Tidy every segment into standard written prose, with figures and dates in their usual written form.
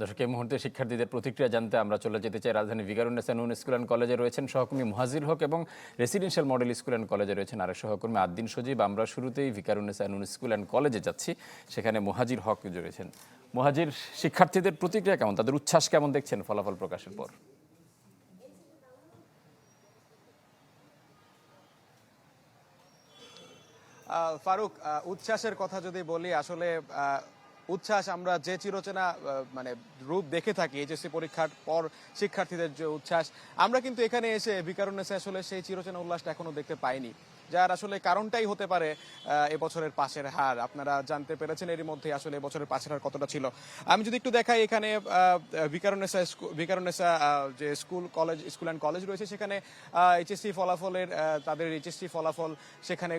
দর্শক, এই মুহূর্তে শিক্ষার্থীদের প্রতিক্রিয়া জানতে আমরা চলে যেতে চাই রাজধানী ভিকারুন্নেসা নূন স্কুল অ্যান্ড কলেজে রয়েছেন সহকর্মী মুহাজির হক এবং রেসিডেন্সিয়াল মডেল স্কুল অ্যান্ড কলেজে রয়েছেন আরেক সহকর্মী আদ্দিন সজীব। আমরা শুরুতেই ভিকারুন্নেসা নূন স্কুল অ্যান্ড কলেজে যাচ্ছি, সেখানে মুহাজির হক রয়েছেন। মুহাজির, শিক্ষার্থীদের প্রতিক্রিয়া কেমন, তাদের উচ্ছ্বাস কেমন দেখছেন ফলাফল প্রকাশের পর? ফারুক, উচ্ছ্বাসের কথা যদি বলি, আসলে উচ্ছ্বাস আমরা যে চিরচেনা মানে রূপ দেখে থাকি এইচএসসি পরীক্ষার পর শিক্ষার্থীদের যে উচ্ছ্বাস, আমরা কিন্তু এখানে এসে ভিকারুন্নেসা আসলে সেই চিরচেনা উল্লাসটা এখনো দেখতে পাইনি, যার আসলে কারণটাই হতে পারে এবছরের পাশের হার। আপনারা জানতে পেরেছেন এরই মধ্যে আসলে এবছরের পাশের হার কতটা ছিল। আমি যদি একটু দেখাই, এখানে ভিকারুন্নেসা যে স্কুল অ্যান্ড কলেজ রয়েছে, সেখানে এইচএসসি ফলাফলের তাদের এইচএসসি ফলাফল সেখানে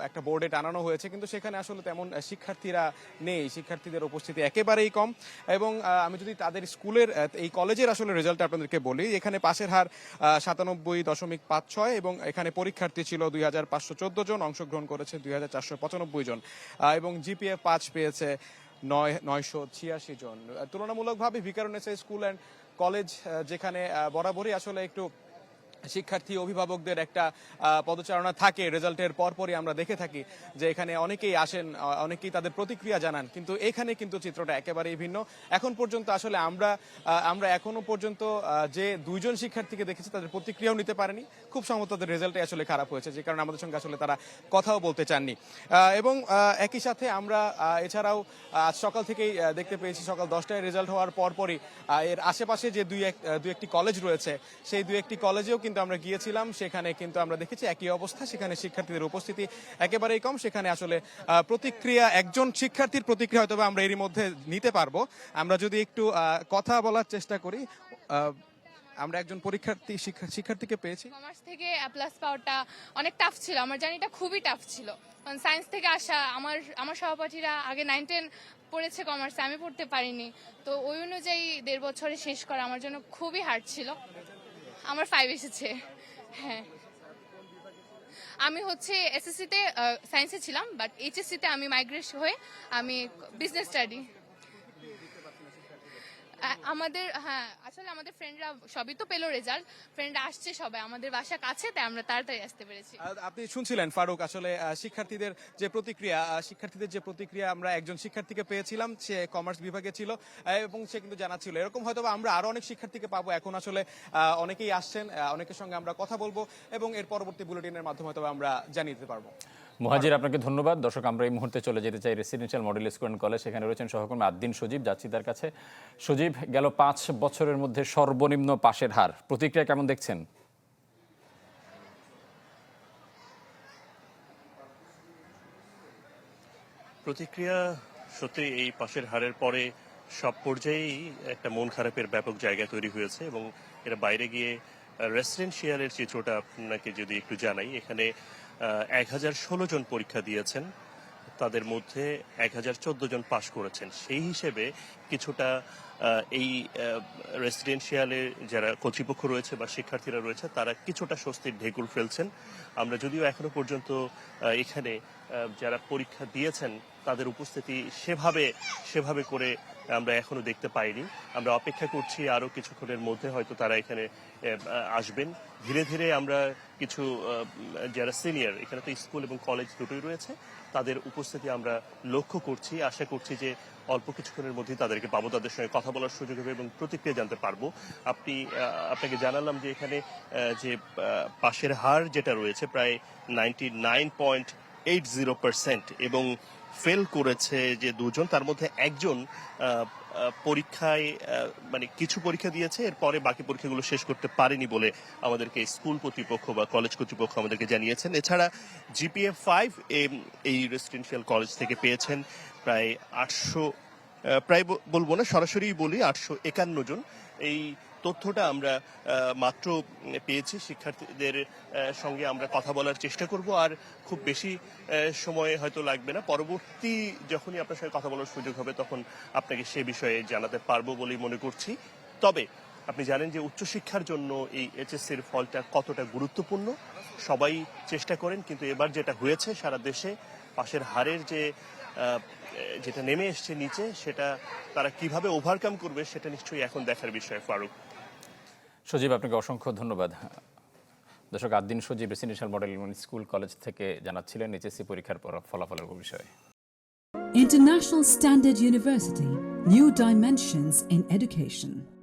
একটা বোর্ডে টানানো হয়েছে, কিন্তু সেখানে আসলে তেমন শিক্ষার্থীরা নেই, শিক্ষার্থীদের উপস্থিতি একেবারেই কম। এবং আমি যদি তাদের স্কুলের এই কলেজের আসলে রেজাল্ট আপনাদেরকে বলি, এখানে পাশের হার 97.56 এবং এখানে পরীক্ষার্থী ছিল 2514 জন, অংশগ্রহণ করেছে 2495 জন এবং জিপিএ 5 পেয়েছে 986 জন। তুলনামূলকভাবে ভিকারুন্নেসা স্কুল অ্যান্ড কলেজ, যেখানে বরাবরই আসলে একটু শিক্ষার্থী অভিভাবকদের একটা পদচারণা থাকে, রেজাল্টের পরপরই আমরা দেখে থাকি যে এখানে অনেকেই আসেন, অনেকেই তাদের প্রতিক্রিয়া জানান, কিন্তু এখানে কিন্তু চিত্রটা একেবারেই ভিন্ন। এখন পর্যন্ত আসলে আমরা এখনো পর্যন্ত যে দুইজন শিক্ষার্থীকে দেখেছি তাদের প্রতিক্রিয়াও নিতে পারেনি। খুব সম্ভবত তাদের রেজাল্টে আসলে খারাপ হয়েছে, যে কারণে আমাদের সঙ্গে আসলে তারা কথাও বলতে চাননি। এবং একই সাথে আমরা এছাড়াও আজ সকাল থেকেই দেখতে পেয়েছি, সকাল 10টায় রেজাল্ট হওয়ার পরপরই এর আশেপাশে যে দুই একটি কলেজ রয়েছে, সেই দুই একটি কলেজেও কিন্তু আমরা গিয়েছিলাম, সেখানে কিন্তু আমরা দেখেছি একই অবস্থা, সেখানে শিক্ষার্থীদের উপস্থিতি একেবারেই কম। সেখানে আসলে প্রতিক্রিয়া, একজন শিক্ষার্থীর প্রতিক্রিয়া হয়তো আমরা এরই মধ্যে নিতে পারবো। আমরা যদি একটু কথা বলার চেষ্টা করি, আমরা একজন শিক্ষার্থীকে পেয়েছি। কমার্স থেকে A+ পাওয়াটা অনেক টাফ ছিল, আমার জার্নিটা খুবই টাফ ছিল। কারণ সায়েন্স থেকে আসা, আমার সহপাঠীরা আগে 9-10 পড়েছে কমার্সে, আমি পড়তে পারিনি, তো ওই অনুযায়ী 1.5 বছরে শেষ করা আমার জন্য খুবই হার্ড ছিল। আমার 5 এসেছে। হ্যাঁ, আমি এসএসসিতে সায়েন্সে ছিলাম, বাট এইচএসসিতে আমি মাইগ্রেট হয়ে আমি বিজনেস স্টাডি। আসলে আমাদের ফ্রেন্ডরা সবই তো পেলো রেজাল্ট, ফ্রেন্ডরা আসছে সবাই, আমাদের বাসা কাছে, তাই আমরা তাড়াতাড়ি আসতে পেরেছি। আপনি শুনছিলেন ফারুক, আসলে শিক্ষার্থীদের যে প্রতিক্রিয়া আমরা একজন শিক্ষার্থীকে পেয়েছিলাম, সে কমার্স বিভাগে ছিল এবং সে কিন্তু জানাচ্ছিল এরকম হয়তো আমরা আরো অনেক শিক্ষার্থীকে পাবো। এখন আসলে অনেকেই আসছেন, অনেকের সঙ্গে আমরা কথা বলবো এবং এর পরবর্তী বুলেটিনের মাধ্যমে হয়তো আমরা জানিয়ে দিতে পারবো। মুহাজির, আপনাকে ধন্যবাদ। দর্শক, আমরা এই মুহূর্তে চলে যেতে চাই residential model school and college, সেখানে রয়েছেন সহকর্মী আদ্দিন সজীব, যাচ্ছি তার কাছে। সজীব, গেল 5 বছরের মধ্যে সর্বনিম্ন পাশের হার, প্রতিক্রিয়া কেমন দেখছেন? প্রতিক্রিয়া সত্যি এই পাশের হারের পরে সব পর্যায়েই একটা মন খারাপের ব্যাপক জায়গা তৈরি হয়েছে এবং এর বাইরে গিয়ে রেসিডেন্সিয়ালের চিত্রটা আপনাকে যদি একটু জানাই, এখানে 1016 জন পরীক্ষা দিয়েছেন, তাদের মধ্যে 1014 জন পাশ করেছেন। সেই হিসেবে কিছুটা এই রেসিডেন্সিয়ালের যারা কর্তৃপক্ষ রয়েছে বা শিক্ষার্থীরা রয়েছে, তারা কিছুটা স্বস্তির ঢেকুর ফেলছেন। আমরা যদিও এখনো পর্যন্ত এখানে যারা পরীক্ষা দিয়েছেন তাদের উপস্থিতি সেভাবে করে আমরা এখনো দেখতে পাইনি। আমরা অপেক্ষা করছি আরো কিছুক্ষণের মধ্যে হয়তো তারা এখানে আসবেন। ধীরে ধীরে আমরা কিছু যারা সিনিয়র, এখানে তো স্কুল এবং কলেজ দুটোই রয়েছে, তাদের উপস্থিতি আমরা লক্ষ্য করছি। আশা করছি যে অল্প কিছুক্ষণের মধ্যেই তাদেরকে পাবো, তাদের সঙ্গে কথা বলার সুযোগ হবে এবং প্রতিক্রিয়া জানতে পারবো। আপনাকে জানালাম যে এখানে যে পাশের হার যেটা রয়েছে প্রায় 99.80% এবং ফেল করেছে যে 2 জন, তার মধ্যে একজন পরীক্ষায় মানে কিছু পরীক্ষা দিয়েছে, এরপরে বাকি পরীক্ষাগুলো শেষ করতে পারেনি বলে আমাদেরকে স্কুল কর্তৃপক্ষ বা কলেজ কর্তৃপক্ষ আমাদেরকে জানিয়েছেন। এছাড়া জিপিএ 5 এই রেসিডেন্সিয়াল কলেজ থেকে পেয়েছেন প্রায় 800, প্রায় বলবো না, সরাসরি বলি 851 জন। এই তথ্যটা আমরা মাত্র পেয়েছি। শিক্ষার্থীদের সঙ্গে আমরা কথা বলার চেষ্টা করব, আর খুব বেশি সময় হয়তো লাগবে না। পরবর্তী যখনই আপনার সঙ্গে কথা বলার সুযোগ হবে তখন আপনাকে সে বিষয়ে জানাতে পারবো বলেই মনে করছি। তবে আপনি জানেন যে উচ্চশিক্ষার জন্য এই এইচএসসির ফলটা কতটা গুরুত্বপূর্ণ, সবাই চেষ্টা করেন, কিন্তু এবার যেটা হয়েছে সারা দেশে পাশের হারের যে যেটা নেমে এসছে নিচে সেটা তারা কিভাবে ওভারকাম করবে সেটা নিশ্চয়ই এখন দেখার বিষয় ফারুক। সজীব, আপনাকে অসংখ্য ধন্যবাদ। দর্শক, আদ্দিন সজীব রেসিডেন্সিয়াল মডেল স্কুল কলেজ থেকে জানাচ্ছিলেন এইচএসসি পরীক্ষার ফলাফলের বিষয়ে। International Standard University, new dimensions in education.